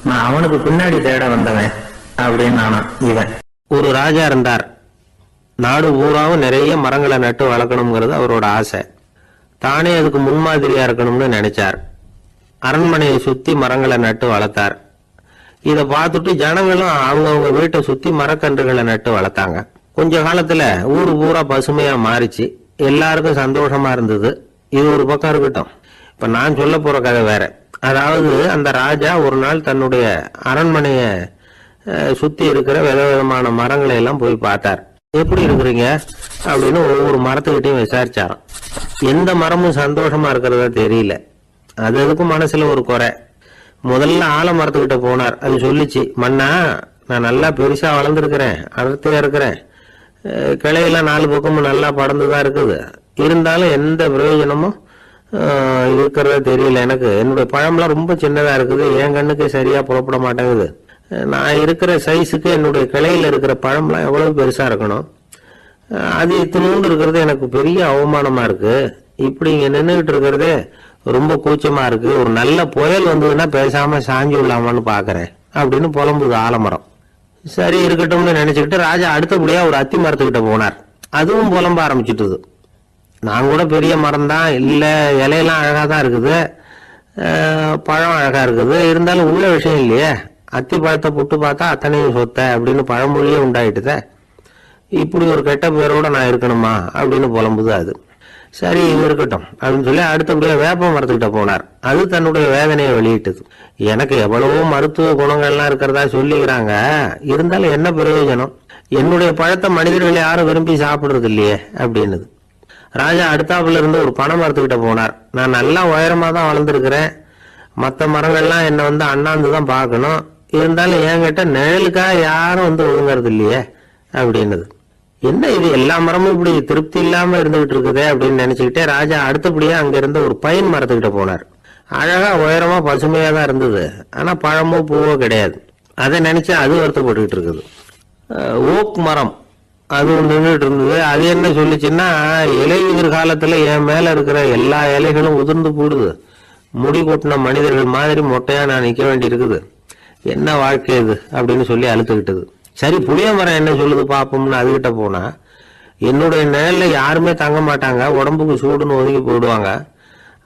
நான் அவனுக்கு பின்னாடி தேட வந்தவன் அப்படின்னு நானா. இவன் ஒரு ராஜா இருந்தார். நாடு பூராவும் நிறைய மரங்களை நட்டு வளர்க்கணுங்கிறது அவரோட ஆசை. தானே அதுக்கு முன்மாதிரியா இருக்கணும்னு நினைச்சார். அரண்மனையை சுத்தி மரங்களை நட்டு வளர்த்தார். இதை பார்த்துட்டு ஜனங்களும் அவங்கவுங்க வீட்டை சுத்தி மரக்கன்றுகளை நட்டு வளர்த்தாங்க. கொஞ்ச காலத்துல ஊரு பூரா பசுமையா மாறிச்சு. எல்லாருக்கும் சந்தோஷமா இருந்தது. இது ஒரு பக்கம் இருக்கட்டும். இப்ப நான் சொல்ல போற கதை வேற. அதாவது அந்த ராஜா ஒரு நாள் தன்னுடைய அரண்மனைய சுத்தி இருக்கிற விதவிதமான மரங்களை எல்லாம் போய் பார்த்தார். எப்படி இருக்கிறீங்க அப்படின்னு ஒவ்வொரு மரத்துக்கிட்டையும் விசாரிச்சாராம். எந்த மரமும் சந்தோஷமா இருக்கிறதா தெரியல. அது அதுக்கும் மனசுல ஒரு குறை. முதல்ல ஆலமரத்துக்கிட்ட போனார். அது சொல்லிச்சு, மண்ணா நான் நல்லா பெருசா வளர்ந்துருக்கிறேன், அடர்த்தியா இருக்கிறேன், கிளையெல்லாம் 4 பக்கமும் நல்லா படர்ந்துதான் இருக்குது, இருந்தாலும் எந்த பிரயோஜனமும் இருக்கிறதா தெரியல எனக்கு. என்னுடைய பழம்லாம் ரொம்ப சின்னதா இருக்குது, என் கண்ணுக்கு சரியா புறப்பட மாட்டேங்குது. நான் இருக்கிற சைஸுக்கு என்னுடைய கிளையில இருக்கிற பழம்லாம் எவ்வளவு பெருசா இருக்கணும், அது இத்தினூண்டு இருக்கிறது எனக்கு பெரிய அவமானமா இருக்கு. இப்படி இங்க நின்றுகிட்டு இருக்கிறதே ரொம்ப கூச்சமா இருக்கு. ஒரு நல்ல புயல் வந்ததுன்னா பேசாம சாஞ்சி விடலாமான்னு பாக்குறேன் அப்படின்னு புலம்புது ஆலமரம். சரி இருக்கட்டும்னு நினைச்சுக்கிட்டு ராஜா அடுத்தபடியா ஒரு அத்தி மரத்துக்கிட்ட போனார். அதுவும் புலம்ப ஆரம்பிச்சுட்டுது. நான் கூட பெரிய மரம் தான், இல்ல இலையெல்லாம் அழகா தான் இருக்குது, பழம் அழகா இருக்குது, இருந்தாலும் உள்ள விஷயம் இல்லையே, அத்தி பழத்தை புட்டு பார்த்தா அத்தனையும் சொத்த அப்படின்னு பழமொழியே உண்டாயிட்டுத. இப்படி ஒரு கெட்ட பேரோட நான் இருக்கணுமா அப்படின்னு புலம்புது அது. சரி இது இருக்கட்டும் அப்படின்னு சொல்லி அடுத்தபடியா வேப்ப மரத்துக்கிட்ட போனார். அது தன்னுடைய வேதனையை வெளியிட்டது. எனக்கு எவ்வளவோ மருத்துவ குணங்கள்லாம் இருக்கிறதா சொல்லிக்கிறாங்க, இருந்தாலும் என்ன பிரயோஜனம், என்னுடைய பழத்தை மனிதர்கள் யாரும் விரும்பி சாப்பிடுறது இல்லையே அப்படின்னுது. ராஜா அடுத்தாப்புல இருந்து ஒரு பனை மரத்துக்கிட்ட போனார். நான் நல்லா உயரமா தான் வளர்ந்துருக்கிறேன், மற்ற மரங்கள்லாம் என்னை வந்து அண்ணாந்து தான் பார்க்கணும், இருந்தாலும் என்கிட்ட நிழலுக்கா யாரும் வந்து ஒழுங்கிறது இல்லையே அப்படின்னுது. என்ன இது எல்லா மரமும் இப்படி திருப்தி இல்லாம இருந்துகிட்டு இருக்குதே அப்படின்னு நினைச்சுக்கிட்டே ராஜா அடுத்தபடியா அங்க இருந்த ஒரு பைன் மரத்துக்கிட்ட போனார். அழகா உயரமா பசுமையா தான் இருந்தது, ஆனா பழமோ பூவோ கிடையாது. அதை நினைச்சு அது வருத்தப்பட்டுக்கிட்டு இருக்குது. ஓக் மரம் அது நின்றுட்டு இருந்தது. அது என்ன சொல்லிச்சுன்னா, இலையுதிர் காலத்துல என் மேல இருக்கிற எல்லா இலைகளும் உதிர்ந்து போடுது, முடி கொட்டின மனிதர்கள் மாதிரி மொட்டையா நான் நிக்க வேண்டி இருக்குது, என்ன வாழ்க்கை இது அப்படின்னு சொல்லி அழுத்துக்கிட்டது. சரி புளிய மரம் என்ன சொல்லுது பாப்போம்னு அதுகிட்ட போனா, என்னுடைய நிழல்ல யாருமே தங்க மாட்டாங்க, உடம்புக்கு சூடுன்னு ஒதுங்கி போயிடுவாங்க,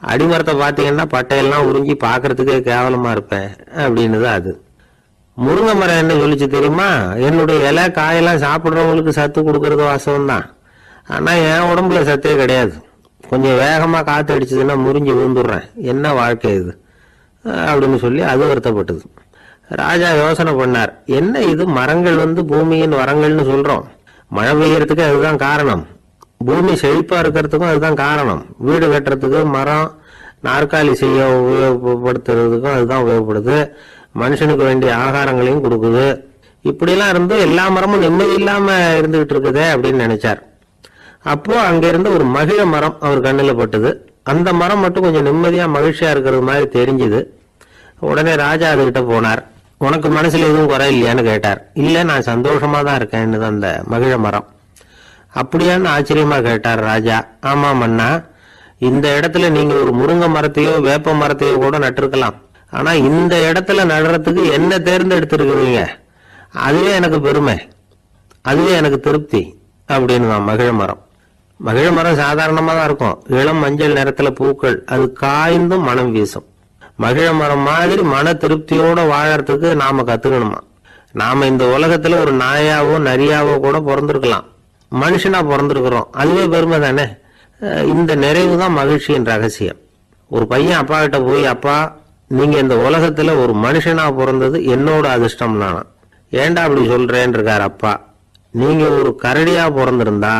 அடிமரத்தை பார்த்தீங்கன்னா பட்டையெல்லாம் உறிஞ்சி பாக்குறதுக்கே கேவலமா இருப்பேன் அப்படின்னுது அது. முருங்கை மரம் என்ன சொல்லிச்சு தெரியுமா, என்னுடைய இலை காயெல்லாம் சாப்பிட்றவங்களுக்கு சத்து கொடுக்கறது வாசம் தான், ஆனா என் உடம்புல சத்தே கிடையாது, கொஞ்சம் வேகமா காத்து அடிச்சதுன்னா முறிஞ்சு விழுந்துடுறேன், என்ன வாழ்க்கை இது அப்படின்னு சொல்லி அது வருத்தப்பட்டது. ராஜா யோசனை பண்ணார், என்ன இது மரங்கள் வந்து பூமியின் வரங்கள்னு சொல்றோம், மழை பெய்யறதுக்கு அதுதான் காரணம், பூமி செழிப்பா இருக்கிறதுக்கும் அதுதான் காரணம், வீடு கட்டுறதுக்கு மரம் நாற்காலி செய்ய உபயோகப்படுத்துறதுக்கும் அதுதான் உபயோகப்படுது, மனுஷனுக்கு வேண்டிய ஆகாரங்களையும் கொடுக்குது. இப்படிலாம் இருந்து எல்லா மரமும் நிம்மதி இல்லாம இருந்துகிட்டு இருக்குதே அப்படின்னு நினைச்சார். அப்போ அங்க இருந்து ஒரு மகிழ மரம் அவர் கண்ணுல பட்டது. அந்த மரம் மட்டும் கொஞ்சம் நிம்மதியா மகிழ்ச்சியா இருக்கிறது மாதிரி தெரிஞ்சுது. உடனே ராஜா அதுகிட்ட போனார். உனக்கு மனசுல எதுவும் குறை இல்லையான்னு கேட்டார். இல்ல, நான் சந்தோஷமா தான் இருக்கேன்னு அந்த மகிழ மரம். அப்படியான்னு ஆச்சரியமா கேட்டார் ராஜா. ஆமா மன்னா, இந்த இடத்துல நீங்க ஒரு முருங்கை மரத்தையோ வேப்ப மரத்தையோ கூட நட்டிருக்கலாம். ஆனா இந்த இடத்துல நடுறதுக்கு என்ன தேர்ந்தெடுத்திருக்கிறீங்க, அதுவே எனக்கு பெருமை, அதுவே எனக்கு திருப்தி அப்படின்னு தான் மகிழ மரம். மகிழ மரம் சாதாரணமா தான் இருக்கும், இளம் மஞ்சள் நிறத்துல பூக்கள், அது காய்ந்தும் மனம் வீசும். மகிழ மரம் மாதிரி மன திருப்தியோட வாழறதுக்கு நாம கத்துக்கணுமா. நாம இந்த உலகத்துல ஒரு நாயாவோ நரியாவோ கூட பிறந்திருக்கலாம், மனுஷனா பிறந்திருக்கிறோம், அதுவே பெருமை தானே. இந்த நிறைவு தான் மகிழ்ச்சியின் ரகசியம். ஒரு பையன் அப்பா கிட்ட போய், அப்பா நீங்க இந்த உலகத்துல ஒரு மனுஷனா பிறந்தது என்னோட அதிர்ஷ்டம் நானா. ஏண்டா அப்படி சொல்றேன்னு இருக்காரு அப்பா. நீங்க ஒரு கரடியா பிறந்திருந்தா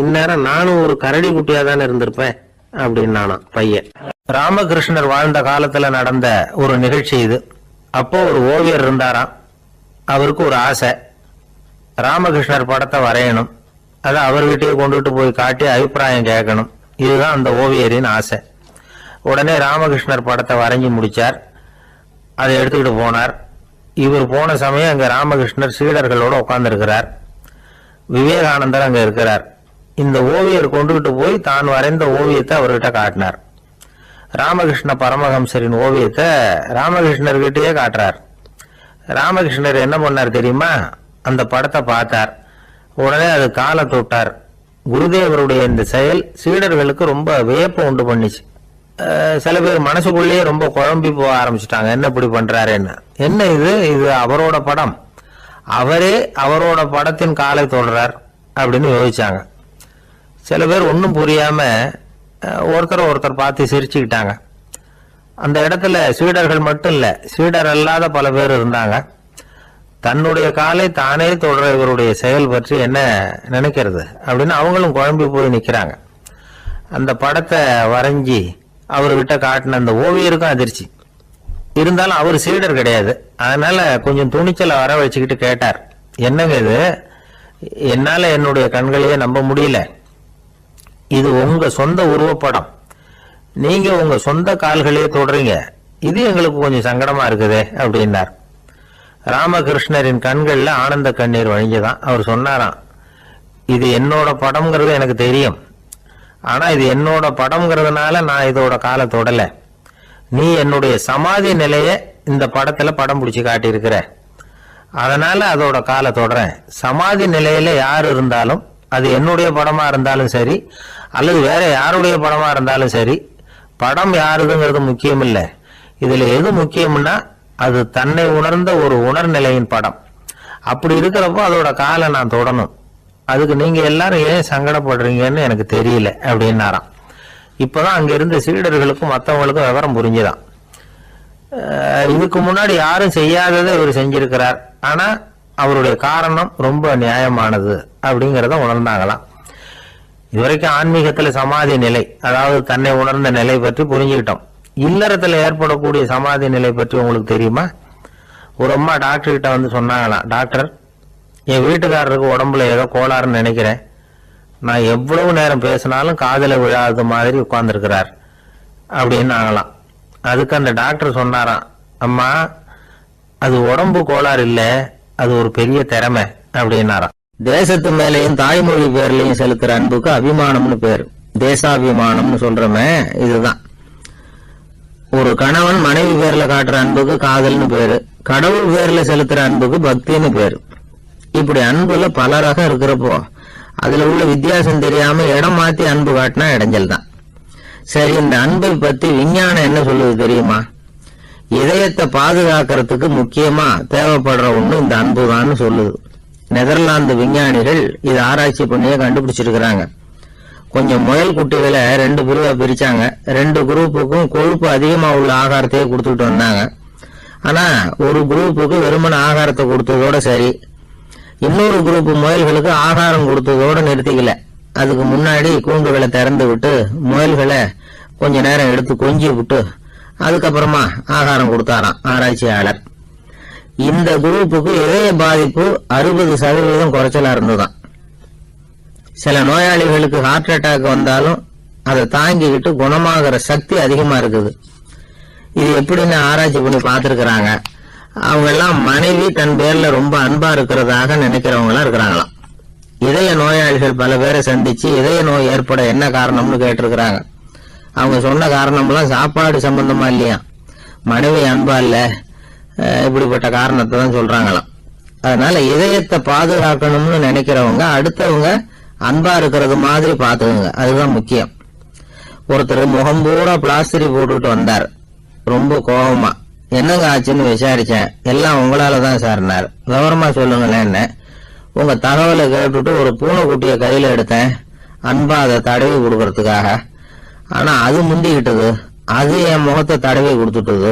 இந்நேரம் நானும் ஒரு கரடி குட்டியா தானே இருந்திருப்பேன் அப்படின்னு நானா பையன். ராமகிருஷ்ணர் வாழ்ந்த காலத்துல நடந்த ஒரு நிகழ்ச்சி இது. அப்போ ஒரு ஓவியர் இருந்தாராம். அவருக்கு ஒரு ஆசை, ராமகிருஷ்ணர் படத்தை வரையணும், அதை அவர்கிட்டயே கொண்டுட்டு போய் காட்டி அபிப்பிராயம் கேட்கணும். இதுதான் அந்த ஓவியரின் ஆசை. உடனே ராமகிருஷ்ணர் படத்தை வரைஞ்சி முடிச்சார். அதை எடுத்துக்கிட்டு போனார். இவர் போன சமயம் அங்க ராமகிருஷ்ணர் சீடர்களோட உட்கார்ந்துருக்கிறார். விவேகானந்தர் அங்க இருக்கிறார். இந்த ஓவியர் கொண்டுகிட்டு போய் தான் வரைந்த ஓவியத்தை அவர்கிட்ட காட்டினார். ராமகிருஷ்ண பரமஹம்சரின் ஓவியத்தை ராமகிருஷ்ணர்கிட்டயே காட்டுறார். ராமகிருஷ்ணர் என்ன பண்ணார் தெரியுமா, அந்த படத்தை பார்த்தார். உடனே அது காலை தொட்டார். குருதேவருடைய இந்த செயல் சீடர்களுக்கு ரொம்ப வியப்பை உண்டு பண்ணிச்சு. சில பேர் மனசுக்குள்ளேயே ரொம்ப குழம்பி போக ஆரம்பிச்சுட்டாங்க, என்ன இப்படி பண்றாருன்னு. என்ன இது, இது அவரோட படம், அவரே அவரோட படத்தின் காலை தொடுறார் அப்படின்னு யோசிச்சாங்க. சில பேர் ஒன்றும் புரியாம ஒருத்தர் பார்த்து சிரிச்சுக்கிட்டாங்க. அந்த இடத்துல சீடர்கள் மட்டும் இல்ல, சீடர் அல்லாத பல பேர் இருந்தாங்க. தன்னுடைய காலை தானே தொடர இவருடைய செயல் பற்றி என்ன நினைக்கிறது அப்படின்னு அவங்களும் குழம்பி போய் நிக்கிறாங்க. அந்த படத்தை வரைஞ்சி அவர்கிட்ட காட்டின அந்த ஓவியருக்கும் அதிர்ச்சி. இருந்தாலும் அவர் சீடர் கிடையாது, அதனால கொஞ்சம் துணிச்சலை வர வச்சுக்கிட்டு கேட்டார், என்னங்க இது, என்னால என்னுடைய கண்களையே நம்ப முடியல, இது உங்க சொந்த உருவப்படம், நீங்க உங்க சொந்த கால்களையே தொடுறீங்க, இது எங்களுக்கு கொஞ்சம் சங்கடமா இருக்குதே அப்படின்னார். ராமகிருஷ்ணரின் கண்கள்ல ஆனந்த கண்ணீர் வழிஞ்சுதான். அவர் சொன்னாராம், இது என்னோட படம்ங்கிறது எனக்கு தெரியும், ஆனா இது என்னோட படம்ங்கிறதுனால நான் இதோட காலை தொடல, நீ என்னுடைய சமாதி நிலைய இந்த படத்துல படம் பிடிச்சி காட்டியிருக்கிற, அதனால அதோட காலை தொடறேன். சமாதி நிலையில யார் இருந்தாலும், அது என்னுடைய படமா இருந்தாலும் சரி அல்லது வேற யாருடைய படமா இருந்தாலும் சரி, படம் யாருதுங்கிறது முக்கியம் இல்லை. இதுல எது முக்கியம்னா அது தன்னை உணர்ந்த ஒரு உணர்நிலையின் படம். அப்படி இருக்கிறப்போ அதோட காலை நான் தொடணும். அதுக்கு நீங்க எல்லாரும் ஏன் சங்கடப்படுறீங்கன்னு எனக்கு தெரியல அப்படின்னாராம். இப்பதான் அங்க இருந்த சீடர்களுக்கும் மற்றவங்களுக்கும் விவரம் புரிஞ்சுதான். இதுக்கு முன்னாடி யாரும் செய்யாததை இவர் செஞ்சிருக்கிறார், ஆனா அவருடைய காரணம் ரொம்ப நியாயமானது அப்படிங்கிறத உணர்ந்தாங்களாம். இதுவரைக்கும் ஆன்மீகத்துல சமாதி நிலை, அதாவது தன்னை உணர்ந்த நிலை பற்றி புரிஞ்சுக்கிட்டோம். இல்லறத்துல ஏற்படக்கூடிய சமாதி நிலை பற்றி உங்களுக்கு தெரியுமா? ஒரு அம்மா டாக்டர் கிட்ட வந்து சொன்னாங்களாம், டாக்டர் என் வீட்டுக்காரருக்கு உடம்புல ஏதோ கோளாறுன்னு நினைக்கிறேன், நான் எவ்வளவு நேரம் பேசினாலும் காதல விழாத மாதிரி உட்கார்ந்துருக்கிறார் அப்படின்னு ஆகலாம். அதுக்கு அந்த டாக்டர் சொன்னாராம், அம்மா அது உடம்பு கோளாறு இல்ல, அது ஒரு பெரிய திறமை அப்படின்னாராம். தேசத்து மேலையும் தாய்மொழி பேர்லையும் செலுத்துற அன்புக்கு அபிமானம்னு பேரு, தேசாபிமானம்னு சொல்றமே இதுதான். ஒரு கணவன் மனைவி பேர்ல காட்டுற அன்புக்கு காதல்னு பேரு, கடவுள் பேர்ல செலுத்துற அன்புக்கு பக்தின்னு பேரு. இப்படி அன்புல பல ரகம் இருக்கிறப்போ அதுல உள்ள வித்தியாசம் தெரியாம இடம் மாத்தி அன்பு காட்டினா இடைஞ்சல் தான். சரி, இந்த அன்பை பத்தி விஞ்ஞானம் என்ன சொல்லுது தெரியுமா? இதயத்தை பாதுகாக்கிறதுக்கு முக்கியமா தேவைப்படுற ஒண்ணு இந்த அன்புதான்னு சொல்லுது. நெதர்லாந்து விஞ்ஞானிகள் இது ஆராய்ச்சி பண்ணியே கண்டுபிடிச்சிருக்கிறாங்க. கொஞ்சம் முயல் குட்டிகளை 2 பிரிவா பிரிச்சாங்க. 2 குரூப்புக்கும் கொழுப்பு அதிகமா உள்ள ஆகாரத்தையே கொடுத்துட்டு வந்தாங்க. ஆனா ஒரு குரூப்புக்கு வெறுமன ஆகாரத்தை கொடுத்ததோட சரி, இன்னொரு குரூப் முயல்களுக்கு ஆகாரம் கொடுத்ததோட நிறுத்திக்கல. அதுக்கு முன்னாடி கூண்டுகளை திறந்து விட்டு முயல்களை கொஞ்ச நேரம் எடுத்து கொஞ்சி விட்டு அதுக்கப்புறமா ஆகாரம் கொடுத்தாராம் ஆராய்ச்சியாளர். இந்த குரூப்புக்கு இதய பாதிப்பு 60% குறைச்சலா இருந்ததுதான். சில நோயாளிகளுக்கு ஹார்ட் அட்டாக் வந்தாலும் அதை தாங்கிக்கிட்டு குணமாகிற சக்தி அதிகமா இருக்குது. இது எப்படின்னு ஆராய்ச்சி பண்ணி பார்த்திருக்கிறாங்க. அவங்க எல்லாம் மனைவி தன் பேர்ல ரொம்ப அன்பா இருக்கிறதாக நினைக்கிறவங்களா இருக்கிறாங்களாம். இதய நோயாளிகள் பல பேரை சந்திச்சு இதய நோய் ஏற்பட என்ன காரணம்னு கேட்டிருக்கிறாங்க. அவங்க சொன்ன காரணம்லாம் சாப்பாடு சம்பந்தமா இல்லையா, மனைவி அன்பா இல்ல, இப்படிப்பட்ட காரணத்தை தான் சொல்றாங்களாம். அதனால இதயத்தை பாதுகாக்கணும்னு நினைக்கிறவங்க அடுத்தவங்க அன்பா இருக்கிறது மாதிரி பாத்துக்கோங்க, அதுதான் முக்கியம். ஒருத்தர் முகம் பூரா பிளாஸ்டரி போட்டுட்டு வந்தார், ரொம்ப கோபமா. என்னங்க ஆச்சுன்னு விசாரிச்சேன். எல்லாம் உங்களாலதான் சார்னார். விவரமா சொல்லுங்களேன். என்ன உங்க தகவலை கேட்டுட்டு ஒரு பூனைக்குட்டிய கையில எடுத்தேன், அன்பா அதை தடவி கொடுக்கறதுக்காக. ஆனா அது முந்திக்கிட்டது, அது என் முகத்தை தடவி கொடுத்துட்டது.